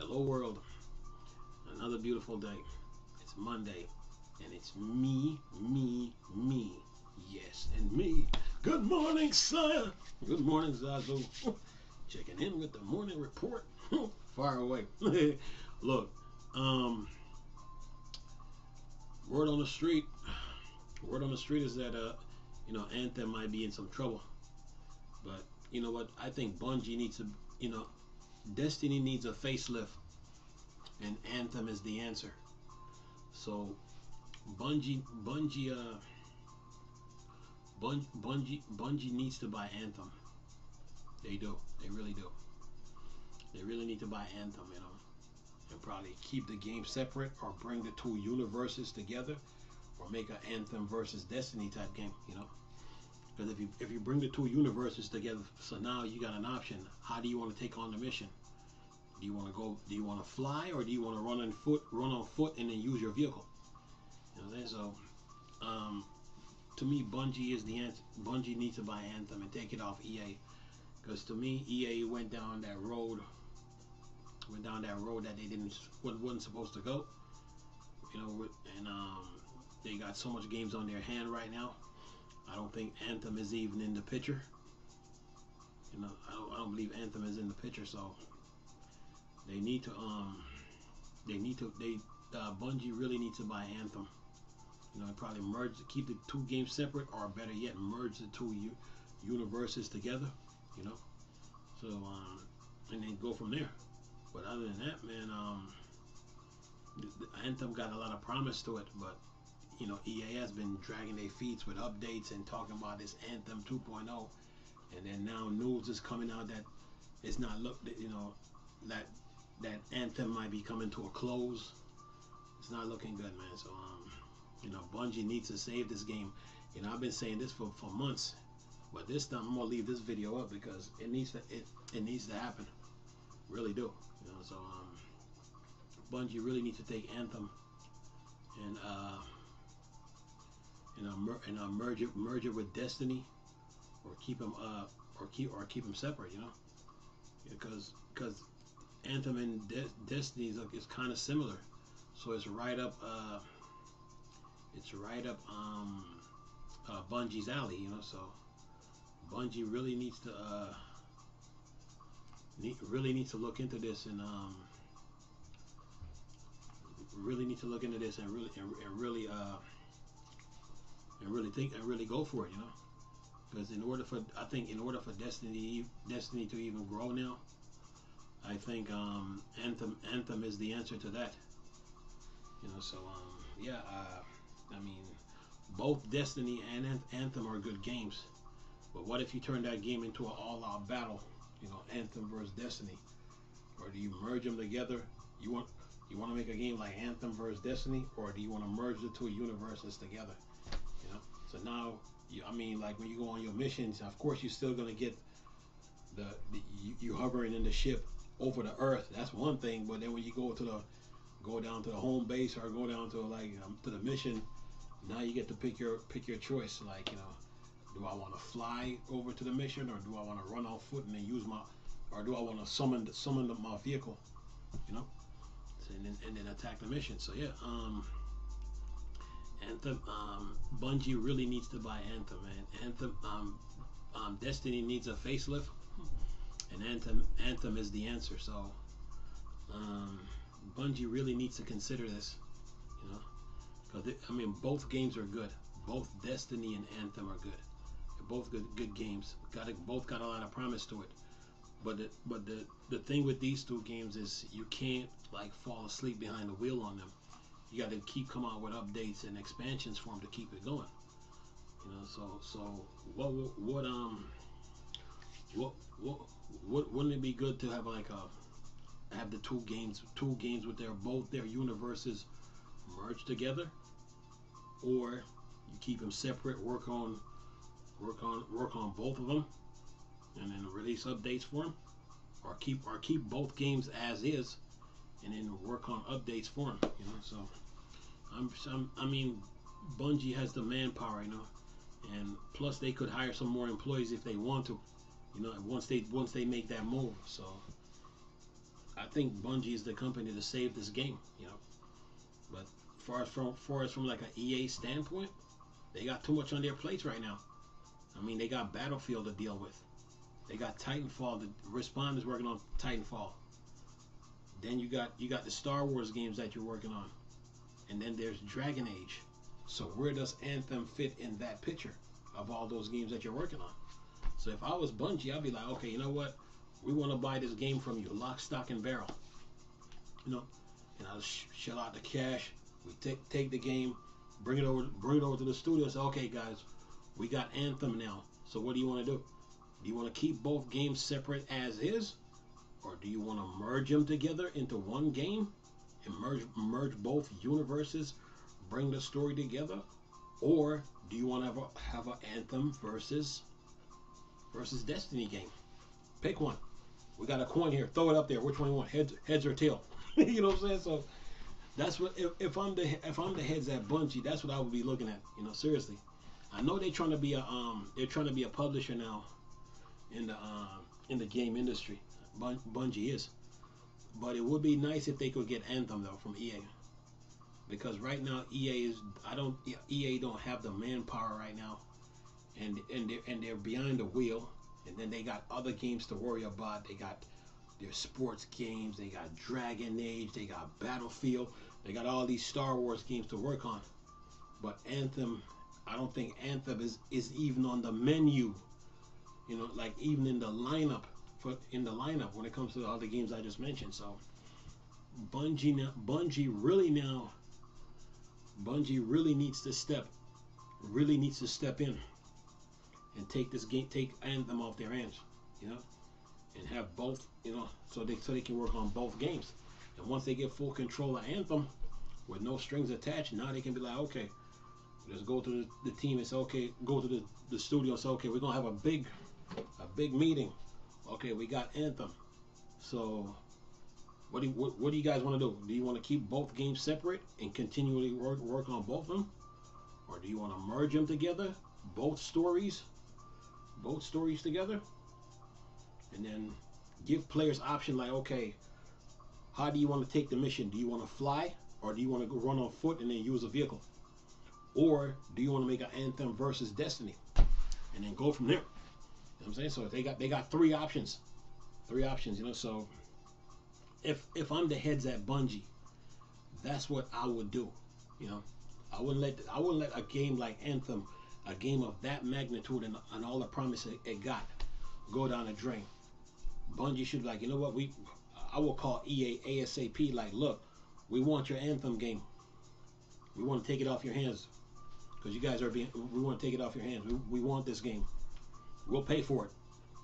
Hello world, another beautiful day. It's Monday, and it's me, yes, and me. Good morning, sire. Good morning, Zazu. Checking in with the morning report. Far away. Look, um, word on the street. Word on the street is that Anthem might be in some trouble. But you know what? I think Bungie needs to, Destiny needs a facelift, and Anthem is the answer. So Bungie needs to buy Anthem. They do. They really do. They really need to buy Anthem, and probably keep the game separate or bring the two universes together, or make an Anthem versus Destiny type game. Because if you bring the two universes together, so now you got an option. How do you want to take on the mission? Do you want to go? Do you want to fly, or do you want to run on foot, and then use your vehicle? You know what I'm saying? So, to me, Bungie is the answer. Bungie needs to buy Anthem and take it off EA, because to me, EA went down that road that they wasn't supposed to go. And they got so much games on their hand right now. I don't think Anthem is even in the picture. I don't believe Anthem is in the picture. So they need to Bungie really needs to buy Anthem. And probably keep the two games separate, or better yet, merge the two universes together. So and then go from there. But other than that, man, Anthem got a lot of promise to it, but EA has been dragging their feet with updates and talking about this Anthem 2.0, and then now news is coming out that it's not that Anthem might be coming to a close. It's not looking good, man. So Bungie needs to save this game. I've been saying this for months, but this time I'm gonna leave this video up because it needs to happen. Really do. So Bungie really needs to take Anthem and merge it with Destiny, or keep them separate. Because Anthem and Destiny is kind of similar, so it's right up Bungie's alley. So Bungie really needs to look into this, and really go for it, because in order for Destiny to even grow now, I think Anthem is the answer to that. So I mean, both Destiny and Anthem are good games, but what if you turn that game into an all-out battle? Anthem versus Destiny, or do you merge them together? You want to make a game like Anthem versus Destiny, or do you want to merge the two universes together? So now, like when you go on your missions, of course you're still gonna get you hovering in the ship over the Earth. That's one thing, but then when you go down to the home base, or go down to to the mission, now you get to pick your choice. Do I want to fly over to the mission, or do I want to run on foot and then or do I want to summon my vehicle? And then attack the mission. So yeah, Anthem, Bungie really needs to buy Anthem, man. Anthem, Destiny needs a facelift, and Anthem is the answer. So Bungie really needs to consider this, because both games are good. Both Destiny and Anthem are good. They're both good games. Both got a lot of promise to it. But the thing with these two games is you can't fall asleep behind the wheel on them. You got to keep coming out with updates and expansions for them to keep it going. So wouldn't it be good to have have the two games with both their universes merged together, or you keep them separate, work on both of them, and then release updates for them, or keep both games as is, and then work on updates for them. So Bungie has the manpower, and plus they could hire some more employees if they want to, once they make that move. So I think Bungie is the company to save this game. You know, but far as from like an EA standpoint, they got too much on their plates right now. I mean, they got Battlefield to deal with. They got Titanfall. The Respawn is working on Titanfall. Then you got the Star Wars games that you're working on, and then there's Dragon Age. So where does Anthem fit in that picture of all those games that you're working on? So if I was Bungie, I'd be like, okay, you know what? We want to buy this game from you, lock, stock, and barrel. You know, and I'll shell out the cash. We take the game, bring it over to the studio. And say, okay, guys, we got Anthem now. So what do you want to do? Do you want to keep both games separate as is, or do you want to merge them together into one game and merge both universes, bring the story together, or do you want to have a Anthem versus Destiny game? Pick one. We got a coin here. Throw it up there. Which one you want? Heads or tail? You know what I'm saying? So that's what if I'm the heads at Bungie, that's what I would be looking at. You know, seriously. I know they're trying to be a publisher now in the game industry. Bungie is, but it would be nice if they could get Anthem though from EA, because right now EA don't have the manpower right now, and they're behind the wheel, and then they got other games to worry about. They got their sports games, they got Dragon Age, they got Battlefield, they got all these Star Wars games to work on. But Anthem, I don't think Anthem is even on the menu. You know, like even in the lineup when it comes to all the games I just mentioned. So Bungie really needs to step in and take Anthem off their hands, you know, and have both, you know, so they can work on both games. And once they get full control of Anthem with no strings attached, now they can be like, okay, let's go to the team and say, okay, go to the studio and say, okay, we're gonna have a big meeting. Okay, we got Anthem. So what do you guys want to do? Do you want to keep both games separate and continually work on both of them, or do you want to merge them together, both stories together, and then give players option like, okay, how do you want to take the mission? Do you want to fly, or do you want to go run on foot and then use a vehicle, or do you want to make an Anthem versus Destiny and then go from there? You know what I'm saying? So they got three options, you know. So if I'm the heads at Bungie, that's what I would do. You know, I wouldn't let a game like Anthem, a game of that magnitude and all the promise it got, go down the drain. Bungie should be like, you know what, I will call EA ASAP. Like, look, we want your Anthem game. We want to take it off your hands because you guys we want to take it off your hands. We want this game. We'll pay for it.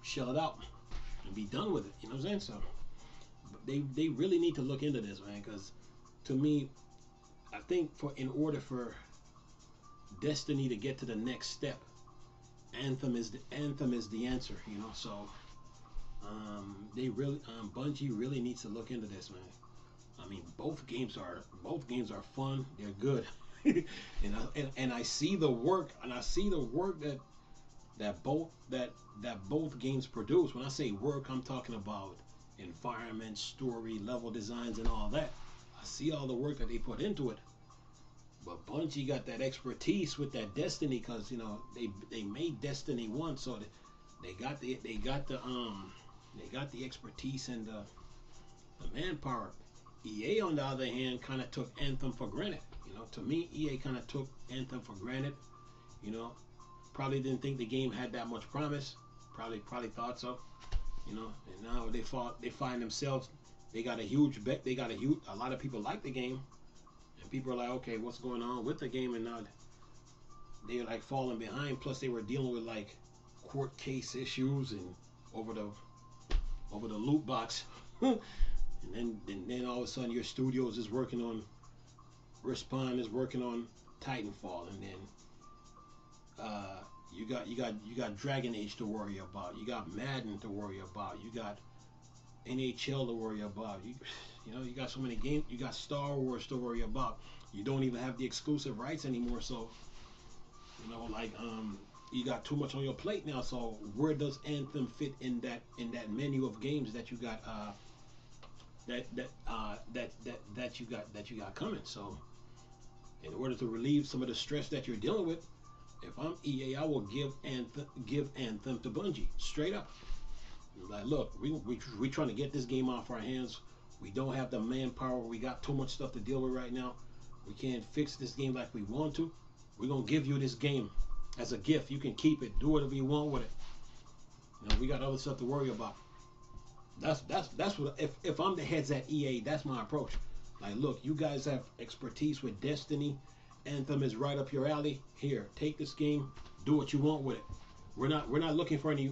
Shell it out and be done with it. You know what I'm saying? So they really need to look into this, man, because to me, I think in order for Destiny to get to the next step, Anthem is the answer, you know. So Bungie really needs to look into this, man. I mean, both games are fun. They're good, and I see the work, that both games produce. When I say work, I'm talking about environment, story, level designs, and all that. I see all the work that they put into it. But Bungie got that expertise with that Destiny, because you know they made Destiny 1, so they got the expertise and the manpower. EA, on the other hand, kind of took Anthem for granted. You know, to me, EA kind of took Anthem for granted. You know, probably didn't think the game had that much promise. Probably thought so. You know, and now they find themselves. They got a huge bet. A lot of people like the game, and people are like, okay, what's going on with the game? And now they're like falling behind. Plus, they were dealing with like court case issues and over the loot box. And then all of a sudden your studios is working on Respawn is working on Titanfall, and then you got Dragon Age to worry about, you got Madden to worry about, you got NHL to worry about, you know, you got so many games, you got Star Wars to worry about. You don't even have the exclusive rights anymore, so you know, like you got too much on your plate now. So where does Anthem fit in that menu of games that you got that you got coming. So in order to relieve some of the stress that you're dealing with, if I'm EA, I will give Anthem to Bungie straight up. Like, look, we trying to get this game off our hands. We don't have the manpower. We got too much stuff to deal with right now. We can't fix this game like we want to. We're gonna give you this game as a gift. You can keep it. Do whatever you want with it. You know, we got other stuff to worry about. That's what if I'm the heads at EA, that's my approach. Like, look, you guys have expertise with Destiny. Anthem is right up your alley. Here, take this game. Do what you want with it. We're not looking for any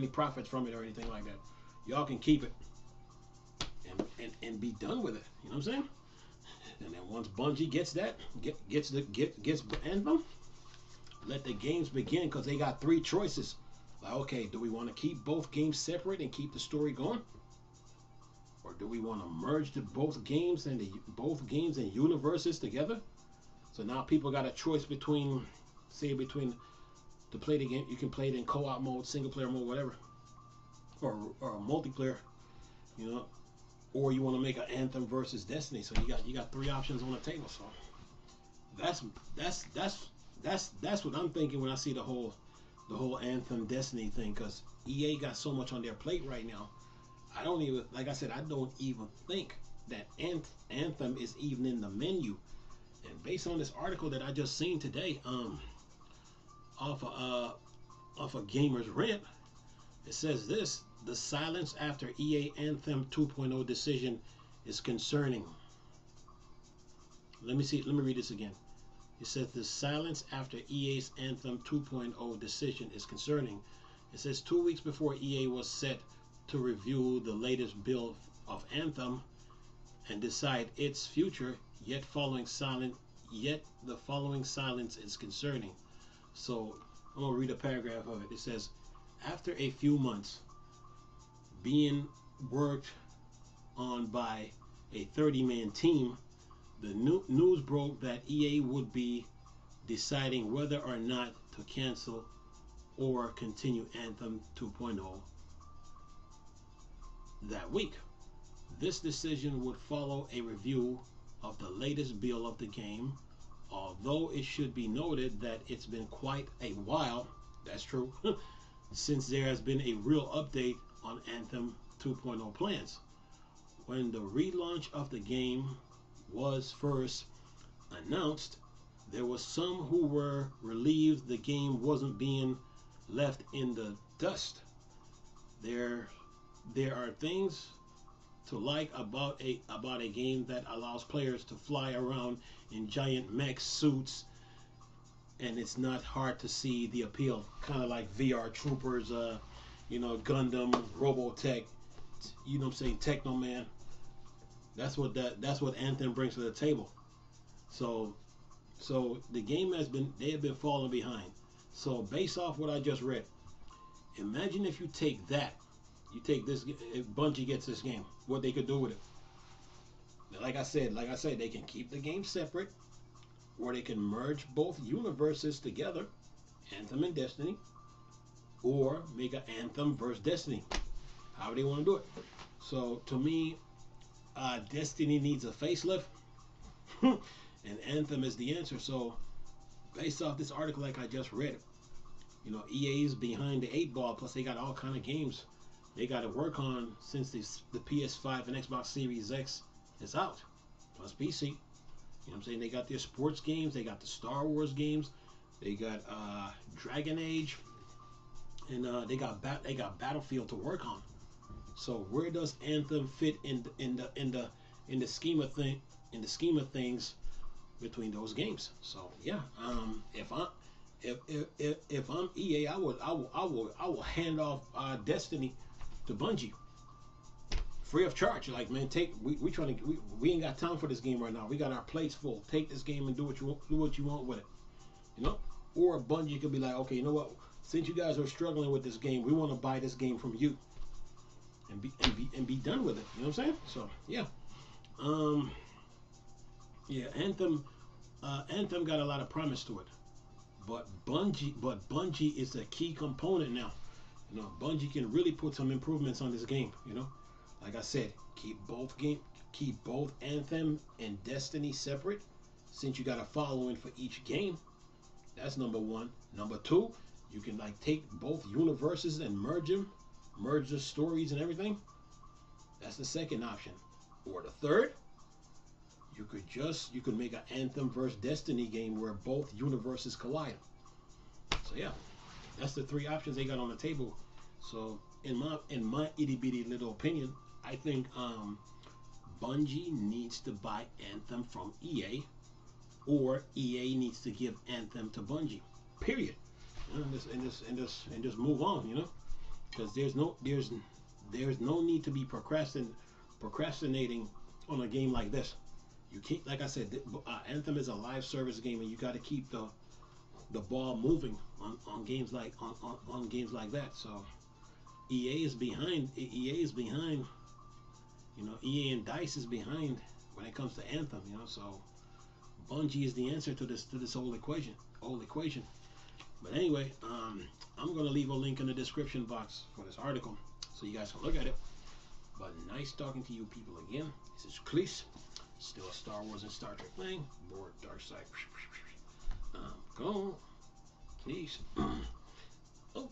profits from it or anything like that. Y'all can keep it and be done with it. You know what I'm saying? And then once Bungie gets that, gets Anthem, let the games begin, because they got three choices. Like, okay, do we want to keep both games separate and keep the story going, or do we want to merge both games and universes together? So now people got a choice between to play the game. You can play it in co-op mode, single player mode, whatever, or multiplayer, you know. Or you want to make an Anthem versus Destiny. So you got three options on the table. So that's what I'm thinking when I see the whole Anthem Destiny thing, because EA got so much on their plate right now. I don't even think that Anthem is even in the menu. And based on this article that I just seen today, off of Gamers Rant, it says this: the silence after EA Anthem 2.0 decision is concerning. Let me read this again. It says the silence after EA's Anthem 2.0 decision is concerning. It says 2 weeks before EA was set to review the latest build of Anthem and decide its future, yet the following silence is concerning. So I'm gonna read a paragraph of it. It says, after a few months being worked on by a 30-man team, the news broke that EA would be deciding whether or not to cancel or continue Anthem 2.0 that week. This decision would follow a review of the latest build of the game, although it should be noted that it's been quite a while, that's true, since there has been a real update on Anthem 2.0 plans. When the relaunch of the game was first announced, there was some who were relieved the game wasn't being left in the dust. There are things to like about a game that allows players to fly around in giant mech suits, and it's not hard to see the appeal. Kind of like VR Troopers, Gundam, Robotech, you know what I'm saying, Techno Man. That's what Anthem brings to the table. So the game they have been falling behind. So based off what I just read, imagine if you take this, if Bungie gets this game, what they could do with it. Like I said, they can keep the game separate, or they can merge both universes together, Anthem and Destiny, or make an Anthem versus Destiny, however they want to do it. So to me, Destiny needs a facelift, and Anthem is the answer. So based off this article, like I just read, EA is behind the 8 ball. Plus they got all kind of games they got to work on since the PS5 and Xbox Series X is out, plus PC. You know what I'm saying? They got their sports games, they got the Star Wars games, they got Dragon Age, and they got Battlefield to work on. So where does Anthem fit in the scheme of things between those games? So yeah, if I'm EA, I will hand off Destiny to Bungie free of charge. Like, man, we ain't got time for this game right now. We got our plates full. Take this game and do what you want with it. Or Bungie could be like, okay, you know what? Since you guys are struggling with this game, we want to buy this game from you and be done with it. You know what I'm saying? So yeah, Anthem got a lot of promise to it, but Bungie is a key component now. Bungie can really put some improvements on this game. Like I said, keep both Anthem and Destiny separate, since you got a following for each game. That's number one. Number two, you can like take both universes and merge the stories and everything. That's the second option. Or the third, you could make an Anthem versus Destiny game where both universes collide. So yeah, that's the three options they got on the table. So in my itty bitty little opinion, I think Bungie needs to buy Anthem from EA, or EA needs to give Anthem to Bungie. Period. You know, and just move on. You know, because there's no need to be procrastinating on a game like this. You can't, like I said, Anthem is a live service game, and you got to keep the ball moving on games like on games like that. So EA is behind. You know, EA and DICE is behind when it comes to Anthem. You know, so Bungie is the answer to this whole equation. But anyway, I'm gonna leave a link in the description box for this article so you guys can look at it. But nice talking to you people again. This is Cleese, still a Star Wars and Star Trek thing. More dark side. Go, Cleese. Oh.